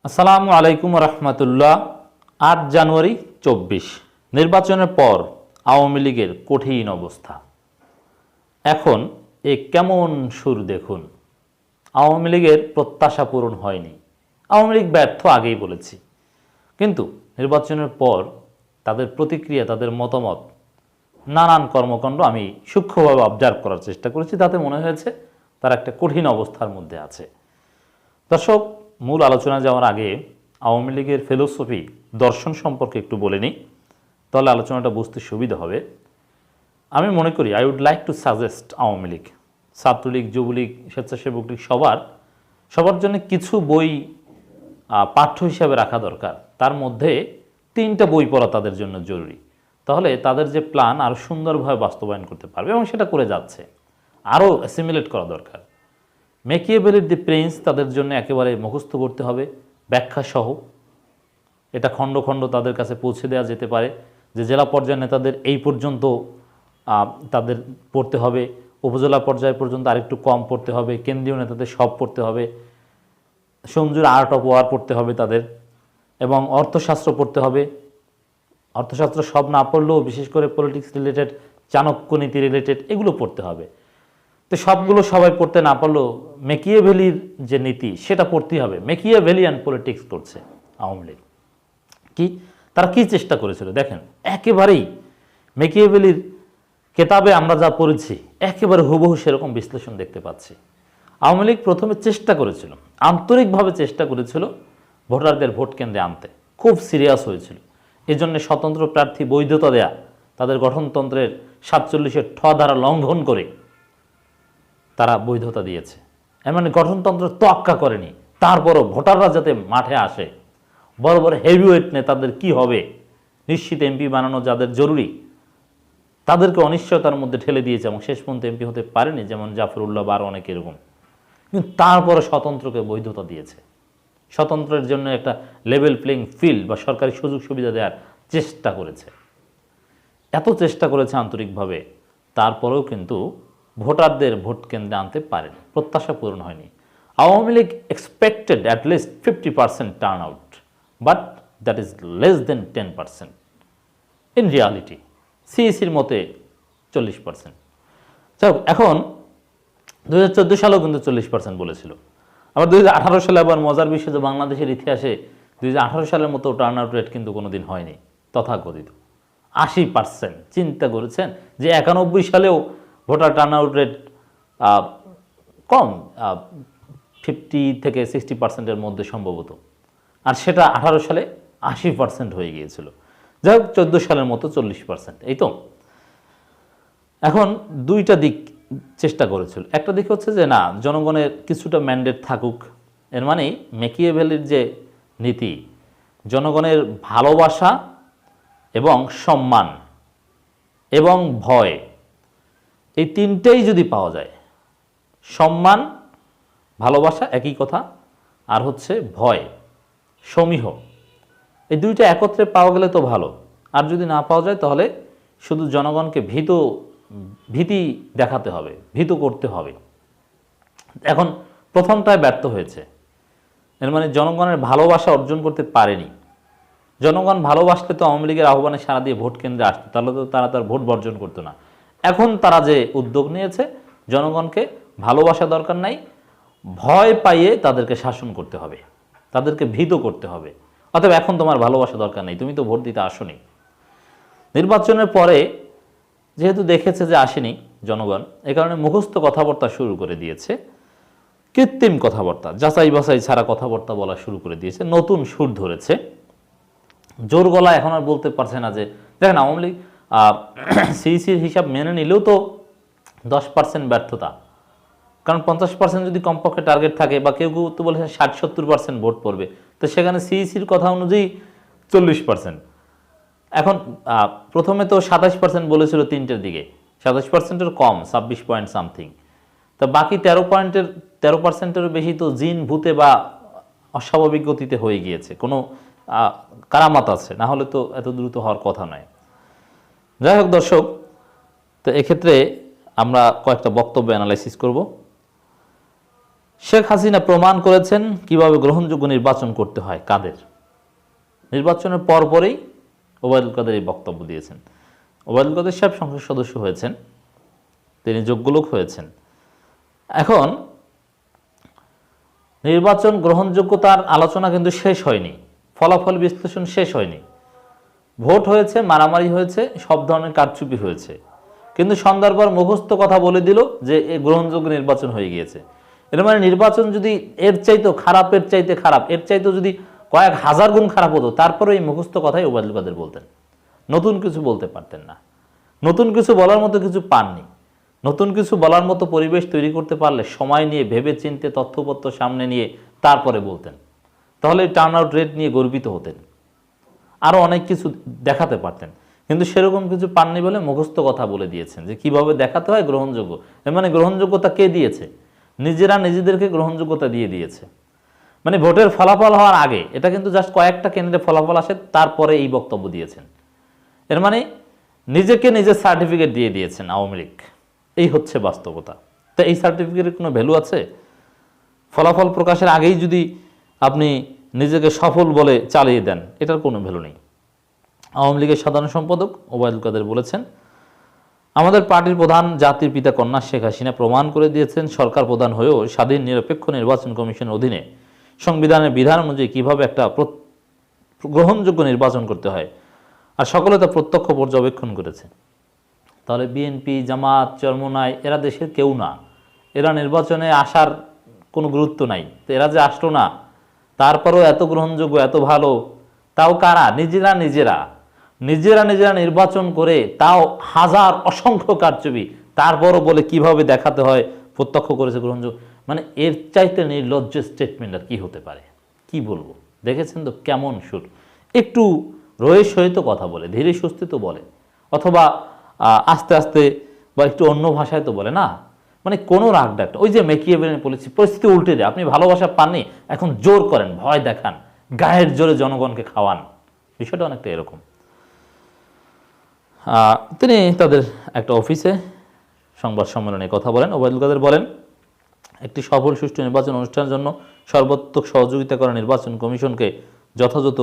আসসালামু আলাইকুম রহমতুল্লাহ। ৮ জানুয়ারি ২৪ নির্বাচনের পর আওয়ামী লীগের কঠিন অবস্থা। এখন কেমন সুর দেখুন। আওয়ামী লীগের প্রত্যাশা পূরণ হয়নি, আওয়ামী লীগ ব্যর্থ, আগেই বলেছি। কিন্তু নির্বাচনের পর তাদের প্রতিক্রিয়া, তাদের মতামত, নানান কর্মকাণ্ড আমি সূক্ষ্মভাবে অবজার্ভ করার চেষ্টা করেছি। তাতে মনে হয়েছে তারা একটা কঠিন অবস্থার মধ্যে আছে। দর্শক, মূল আলোচনা যাওয়ার আগে আওয়ামী লীগের ফিলোসফি, দর্শন সম্পর্কে একটু বলে নিই, তাহলে আলোচনাটা বুঝতে সুবিধা হবে। আমি মনে করি I would like to suggest Awami League, Chhatra League, Jubo League, Swechchhasebak League সবার জন্য কিছু বই পাঠ্য হিসাবে রাখা দরকার। তার মধ্যে 3টা বই পড়া তাদের জন্য জরুরি। তাহলে তাদের যে প্ল্যান আরও সুন্দরভাবে বাস্তবায়ন করতে পারবে, এবং সেটা করে যাচ্ছে। আরও অ্যাসিমিলেট করা দরকার। ম্যাকিয়াভেলির দি প্রিন্স তাদের জন্য একেবারে মুখস্থ করতে হবে, ব্যাখ্যা সহ। এটা খণ্ড খণ্ড তাদের কাছে পৌঁছে দেওয়া যেতে পারে যে জেলা পর্যায়ের নেতাদের এই পর্যন্ত তাদের পড়তে হবে, উপজেলা পর্যায় পর্যন্ত আরেকটু কম পড়তে হবে, কেন্দ্রীয় নেতাদের সব পড়তে হবে, সঞ্জুর আর্ট অফ ওয়ার পড়তে হবে তাদের, এবং অর্থশাস্ত্র পড়তে হবে। অর্থশাস্ত্র সব না পড়লেও বিশেষ করে পলিটিক্স রিলেটেড, চাণক্য নীতি রিলেটেড এগুলো পড়তে হবে। তো সবগুলো সবাই পড়তে না পারলেও ম্যাকিয়াভেলির যে নীতি সেটা পড়তেই হবে। ম্যাকিয়াভেলিয়ান পলিটিক্স করছে আওয়ামী লীগ। তারা কি চেষ্টা করেছিল দেখেন, একেবারেই ম্যাকিয়াভেলির কেতাবে আমরা যা পড়েছি একেবারে হুবহু সেরকম বিশ্লেষণ দেখতে পাচ্ছি। আওয়ামী লীগ প্রথমে চেষ্টা করেছিল, আন্তরিকভাবে চেষ্টা করেছিল ভোটারদের ভোট কেন্দ্রে আনতে, খুব সিরিয়াস হয়েছিল। এজন্য স্বতন্ত্র প্রার্থী বৈধতা দেয়া, তাদের গঠনতন্ত্রের 47-এর ঠ ধারা লঙ্ঘন করে তারা বৈধতা দিয়েছে। মানে গঠনতন্ত্র তোয়াক্কা করেনি। তারপরও ভোটাররা যাতে মাঠে আসে, বড় বড় হেভিওয়েট নেতাদের কি হবে, নিশ্চিত এমপি বানানো যাদের জরুরি, তাদেরকে অনিশ্চয়তার মধ্যে ঠেলে দিয়েছে এবং শেষ পর্যন্ত এমপি হতে পারেনি, যেমন জাফরুল্লাহ বা আরও অনেক এরকম। কিন্তু তারপরে স্বতন্ত্রকে বৈধতা দিয়েছে। স্বতন্ত্রের জন্য একটা লেভেল প্লেইং ফিল্ড বা সরকারি সুযোগ সুবিধা দেওয়ার চেষ্টা করেছে। এত চেষ্টা করেছে আন্তরিকভাবে, তারপরেও কিন্তু ভোটারদের ভোট কেন্দ্রে আনতে পারেনি, প্রত্যাশা পূরণ হয়নি। Awami League expected at least 50% turn out, but that is less than 10%। In reality সিইসির মতে 40%। এখন 2014 সালেও কিন্তু 40% বলেছিল। আবার 2018 সালে আবার মজার বিষয় যে বাংলাদেশের ইতিহাসে 2018 সালের মতো টার্ন আউট রেট কিন্তু কোনোদিন হয়নি, তথাকথিত 80%। চিন্তা করেছেন যে 91 সালেও ভোটার টার্ন আউট রেট কম, 50 থেকে 60%-এর মধ্যে সম্ভবত, আর সেটা 18 সালে 80% হয়ে গিয়েছিল। যাই হোক, 14 সালের মতো 40%। এই তো। এখন দুইটা দিক চেষ্টা করেছিল। একটা দিক হচ্ছে যে না, জনগণের কিছুটা ম্যান্ডেট থাকুক। এর মানে ম্যাকিয়াভেলির যে নীতি, জনগণের ভালোবাসা এবং সম্মান এবং ভয়, এই তিনটেই যদি পাওয়া যায়, সম্মান, ভালোবাসা একই কথা, আর হচ্ছে ভয়, সমীহ, এই দুইটা একত্রে পাওয়া গেলে তো ভালো। আর যদি না পাওয়া যায় তাহলে শুধু জনগণকে ভীতি দেখাতে হবে, ভীত করতে হবে। এখন প্রথমটায় ব্যর্থ হয়েছে। এর মানে জনগণের ভালোবাসা অর্জন করতে পারেনি। জনগণ ভালোবাসলে তো আওয়ামী লীগের আহ্বানে সাড়া দিয়ে ভোট কেন্দ্রে আসতো, তাহলে তো তারা তার ভোট বর্জন করতো না। এখন তারা যে উদ্যোগ নিয়েছে, জনগণকে ভালোবাসা দরকার নাই, ভয় পাইয়ে তাদেরকে শাসন করতে হবে, তাদেরকে ভীত করতে হবে। অতএব এখন তোমার ভালোবাসা দরকার নেই, তুমি তো ভোট দিতে আসোনি। নির্বাচনের পরে যেহেতু দেখেছে যে আসেনি জনগণ, এ কারণে মুখস্থ কথাবার্তা শুরু করে দিয়েছে, কৃত্রিম কথাবার্তা, যাচাই বাছাই ছাড়া কথাবার্তা বলা শুরু করে দিয়েছে, নতুন সুর ধরেছে। জোর গলা এখন আর বলতে পারছে না যে দেখেন আওয়ামী লীগ সিইসির হিসাব মেনে নিলেও তো 10% ব্যর্থতা, কারণ 50% যদি কমপক্ষে টার্গেট থাকে, বা কেউ কেউ তো বলেছেন 60-70% ভোট পড়বে, তো সেখানে সিইসির কথা অনুযায়ী 40%। এখন প্রথমে তো 27% বলেছিল 3টের দিকে, 27%-এর কম, 26 পয়েন্ট সামথিং। তা বাকি 13%-এরও বেশি তো জিন ভূতে বা অস্বাভাবিক গতিতে হয়ে গিয়েছে, কোনো কারামাত আছে, না হলে তো এত দ্রুত হওয়ার কথা নয়। যাই হোক দর্শক, তো এক্ষেত্রে আমরা কয়েকটা বক্তব্য অ্যানালাইসিস করব। শেখ হাসিনা প্রমাণ করেছেন কিভাবে গ্রহণযোগ্য নির্বাচন করতে হয় কাদের। নির্বাচনের পরপরই ওবায়দুল কাদের এই বক্তব্য দিয়েছেন। ওবায়দুল কাদের সাহেব সংসদ সদস্য হয়েছেন, তিনি যোগ্য লোক হয়েছেন। এখন নির্বাচন গ্রহণযোগ্যতার আলোচনা কিন্তু শেষ হয়নি, ফলাফল বিশ্লেষণ শেষ হয়নি। ভোট হয়েছে, মারামারি হয়েছে, সব ধরনের কারচুপি হয়েছে, কিন্তু সন্ধ্যার পর মুখস্থ কথা বলে দিল যে এই গ্রহণযোগ্য নির্বাচন হয়ে গিয়েছে। এর মানে নির্বাচন যদি এর চাইতেও খারাপের চাইতে খারাপ, এর চাইতেও যদি কয়েক হাজার গুণ খারাপ হতো, তারপরে এই মুখস্থ কথাই ওবায়দুল কাদের বলতেন, নতুন কিছু বলতে পারতেন না। নতুন কিছু বলার মতো কিছু পাননি। নতুন কিছু বলার মতো পরিবেশ তৈরি করতে পারলে সময় নিয়ে ভেবে চিনতে তথ্যপত্র সামনে নিয়ে তারপরে বলতেন, তাহলে টার্ন আউট রেট নিয়ে গর্বিত হতেন, আরও অনেক কিছু দেখাতে পারতেন। কিন্তু সেরকম কিছু পাননি বলে মুখস্থ কথা বলে দিয়েছেন যে কিভাবে দেখাতে হয় গ্রহণযোগ্য। এর মানে গ্রহণযোগ্যতা কে দিয়েছে? নিজেরা নিজেদেরকে গ্রহণযোগ্যতা দিয়ে দিয়েছে। মানে ভোটের ফলাফল হওয়ার আগে, এটা কিন্তু জাস্ট কয়েকটা কেন্দ্রে ফলাফল আসে, তারপরে এই বক্তব্য দিয়েছেন। এর মানে নিজেকে নিজের সার্টিফিকেট দিয়ে দিয়েছেন আওয়ামী লীগ। এই হচ্ছে বাস্তবতা। তো এই সার্টিফিকেটের কোনো ভ্যালু আছে? ফলাফল প্রকাশের আগেই যদি আপনি নিজেকে সফল বলে চালিয়ে দেন, এটার কোনো ভ্যালু নেই। আওয়ামী লীগের সাধারণ সম্পাদক ওবায়দুল কাদের বলেছেন, আমাদের পার্টির প্রধান জাতির পিতা কন্যা শেখ হাসিনা প্রমাণ করে দিয়েছেন সরকার প্রধান হয়েও স্বাধীন নিরপেক্ষ নির্বাচন কমিশনের অধীনে সংবিধানের বিধান অনুযায়ী কীভাবে একটা গ্রহণযোগ্য নির্বাচন করতে হয়, আর সকলে তা প্রত্যক্ষ পর্যবেক্ষণ করেছে। তাহলে বিএনপি, জামাত, চরমোনাই এরা দেশের কেউ না, এরা নির্বাচনে আসার কোনো গুরুত্ব নাই। তো এরা যে আসলো না, তারপরেও এত গ্রহণযোগ্য, এত ভালো, তাও কারা? নিজেরা নিজেরা নিজেরা নিজেরা নির্বাচন করে, তাও হাজার অসংখ্য কারচুপি, তারপরও বলে কিভাবে দেখাতে হয় প্রত্যক্ষ করেছে গ্রহণযোগ্য। মানে এর চাইতে নির্লজ্জ স্টেটমেন্ট আর কি হতে পারে? কি বলবো, দেখেছেন তো কেমন সুর। একটু রয়ের সহিত কথা বলে, ধীরে সুস্থে তো বলে, অথবা আস্তে আস্তে বা একটু অন্য ভাষায় তো বলে না। মানে কোনো রাগ ডাক, ওই যে মেকিয়েভেলিয়ান পরিস্থিতি উল্টে দেয়। আপনি ভালোবাসা পাননি, এখন জোর করেন, ভয় দেখান, গায়ের জোরে জনগণকে খাওয়ান। বিষয়টা অনেকটা এরকম। তিনি তাদের একটা অফিসে সংবাদ সম্মেলনে কথা বলেন। ওবায়দুল কাদের বলেন, একটি সফল সুষ্ঠু নির্বাচন অনুষ্ঠানের জন্য সর্বাত্মক সহযোগিতা করা নির্বাচন কমিশনকে যথাযথ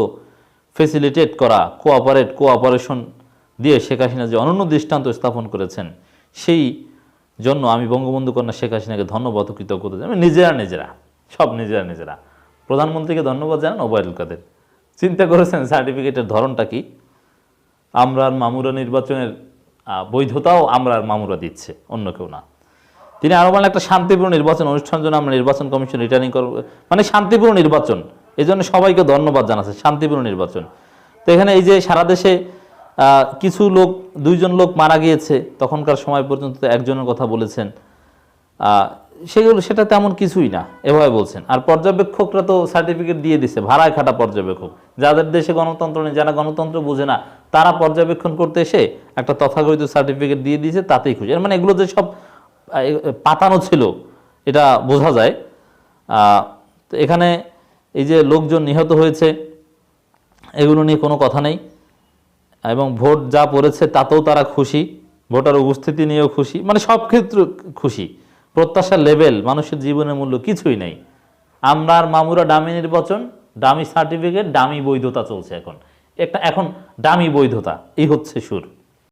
ফেসিলিটেট করা, কোঅপারেশন দিয়ে শেখ হাসিনা যে অনন্য দৃষ্টান্ত স্থাপন করেছেন, সেই জন্য আমি বঙ্গবন্ধু কন্যা শেখ হাসিনাকে ধন্যবাদ ও কৃতজ্ঞতা জানাই। নিজেরা সব নিজেরা প্রধানমন্ত্রীকে ধন্যবাদ জানান ওবায়দুল কাদের। চিন্তা করেছেন সার্টিফিকেটের ধরনটা কি? আমরা আর মামুরা নির্বাচনের বৈধতাও আমরা আর মামুরা দিচ্ছে, অন্য কেউ না। তিনি আরও বলেন, একটা শান্তিপূর্ণ নির্বাচন অনুষ্ঠানের জন্য আমরা নির্বাচন কমিশন রিটার্নিং করব, মানে শান্তিপূর্ণ নির্বাচন, এই জন্য সবাইকে ধন্যবাদ জানাচ্ছে। শান্তিপূর্ণ নির্বাচন। তো এখানে এই যে সারা দেশে কিছু লোক, 2 জন লোক মারা গিয়েছে, তখনকার সময় পর্যন্ত একজনের কথা বলেছেন, সেটা তেমন কিছুই না, এভাবে বলছেন। আর পর্যবেক্ষকরা তো সার্টিফিকেট দিয়ে দিছে, ভাড়ায় খাটা পর্যবেক্ষক, যাদের দেশে গণতন্ত্র নেই, যারা গণতন্ত্র বুঝে না, তারা পর্যবেক্ষণ করতে এসে একটা তথাকথিত সার্টিফিকেট দিয়ে দিয়েছে, তাতেই খুশি। মানে এগুলো যে সব পাতানো ছিল, এটা বোঝা যায়। তো এখানে এই যে লোকজন নিহত হয়েছে, এগুলো নিয়ে কোনো কথা নেই, এবং ভোট যা পড়েছে তাতেও তারা খুশি, ভোটার উপস্থিতি নিয়েও খুশি, মানে সব ক্ষেত্রে খুশি। প্রত্যাশার লেভেল, মানুষের জীবনের মূল্য কিছুই নেই। আমরা আর মামুরা ডামি নির্বাচন, ডামি সার্টিফিকেট, ডামি বৈধতা চলছে এখন, এখন ডামি বৈধতা, এই হচ্ছে সুর।